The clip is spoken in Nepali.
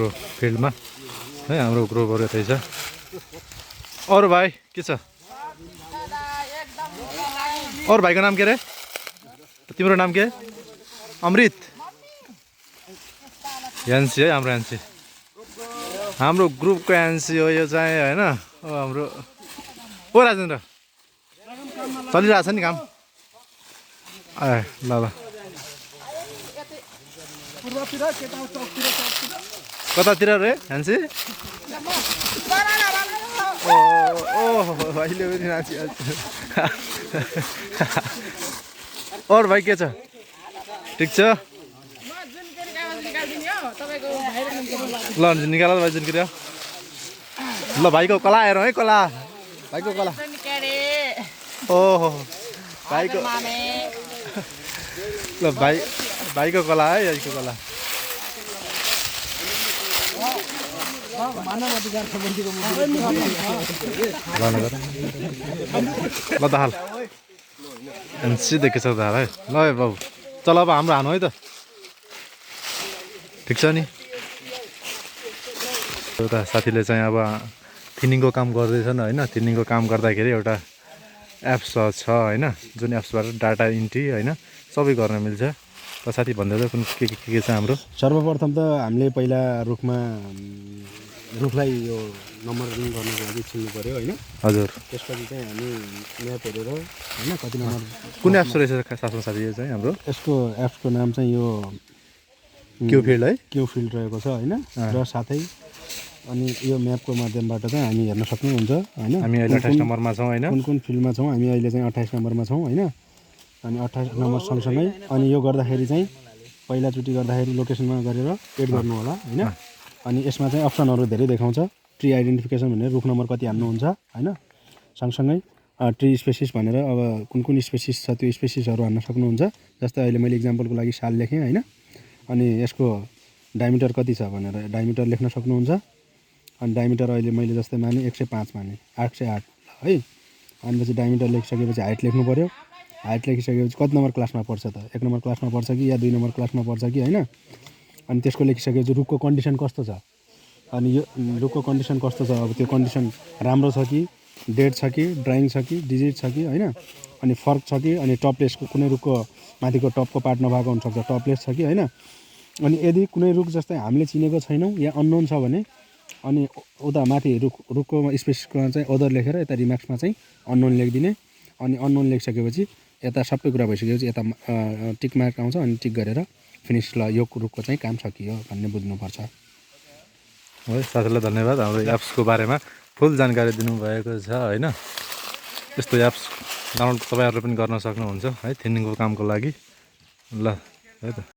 हाम्रो फिल्डमा है हाम्रो ग्रुपहरु यतै छ अरु भाइ के छ अरु भाइको नाम के रे तिम्रो नाम के अमृत यान्सी है हाम्रो ग्रुपको यान्सी हो यो चाहिँ हैन हाम्रो ओ राजेन्द्र चलिरहेछ नि काम ए ल कतातिर रे यान्सी ओ भाइले पनि नाची और भाइ के छ ठीक छ ल निकाल भाइ जुन किरा ल भाइको कला हेर है कला भाइको कला ओहो भाइको ल भाइको कला है भाइको कला ल त हाल सिधै के छ त हाल है ल बाबु चल अब हाम्रो हानु है त ठिक छ नि एउटा साथीले चाहिँ अब थिनिङको काम गर्दैछन् हैन थिनिङको काम गर्दाखेरि एउटा एप्स छ हैन जुन एप्सबाट डाटा इन्ट्री हैन सबै गर्न मिल्छ त साथी भन्दै कुन के छ हाम्रो सर्वप्रथम त हामीले पहिला रुखलाई यो नम्बरिङ गर्नको लागि चिन्नु पर्यो हैन हजुर त्यसपछि चाहिँ हामी म्याप हेरेर हैन कति नम्बर कुन एप्स रहेछ साथमा साथी यो चाहिँ हाम्रो यसको एप्सको नाम चाहिँ यो क्यू फिल्ड है क्यू फिल्ड रहेको छ हैन र साथै अनि यो म्यापको माध्यमबाट चाहिँ हामी हेर्न सक्नुहुन्छ हैन हामी अहिले 28 नम्बरमा छौं हैन कुन फिल्डमा छौं हामी अहिले चाहिँ 28 नम्बरमा छौं हैन अनि 28 नम्बर सँगसँगै अनि यो गर्दाखेरि चाहिँ पहिलाचोटि गर्दाखेरि लोकेसनमा गरेर एड गर्नु होला हैन अनि यसमा चाहिँ अप्सनहरु धेरै देखाउँछ ट्री आइडेन्टिफिकेसन भनेर रुख नम्बर कति हाल्नुहुन्छ हैन सँगसँगै ट्री स्पेसिस भनेर अब कुन स्पेसिस छ त्यो स्पेसिसहरु हाल्न सक्नुहुन्छ जस्तै अहिले मैले एक्जाम्पलको लागि साल लेखेँ हैन अनि यसको डायमिटर कति छ भनेर डायमिटर लेख्न सक्नुहुन्छ अनि डायमिटर अहिले मैले जस्तै माने 105 माने 808 है अनि पछि डायमिटर लेखिसकेपछि हाइट लेख्नु पर्यो हाइट लेखिसकेपछि कति नम्बर क्लासमा पर्छ त 1 नम्बर क्लासमा पर्छ कि या 2 नम्बर क्लासमा पर्छ कि हैन अनि त्यसको लेखिसकेपछि रुखको कन्डिसन कस्तो छ अनि यो रुखको कन्डिसन कस्तो छ अब त्यो कन्डिसन राम्रो छ कि डेड छ कि ड्राइङ छ कि डिजिट छ कि हैन अनि फर्क छ कि अनि टपलेसको कुनै रुखको माथिको टपको पार्ट नभएको हुन सक्छ टपलेस छ कि हैन अनि यदि कुनै रुख जस्तै हामीले चिनेको छैनौं या अननोन छ भने अनि उता माथि रुखको स्पेसिसमा चाहिँ अदर लेखेर यता रिमार्क्समा चाहिँ अननोन लेखिदिने अनि अननोन लेखिसकेपछि यता सबै कुरा भइसकेपछि यता टिक मार्क आउँछ अनि टिक गरेर फिनिश ल यो रुखको चाहिँ काम सकियो भन्ने बुझ्नुपर्छ है साथीलाई धन्यवाद हाम्रो एप्सको बारेमा फुल जानकारी दिनुभएको छ हैन यस्तो एप्स डाउनलोड तपाईहरुले पनि गर्न सक्नुहुन्छ है थिनिङको कामको लागि ल है त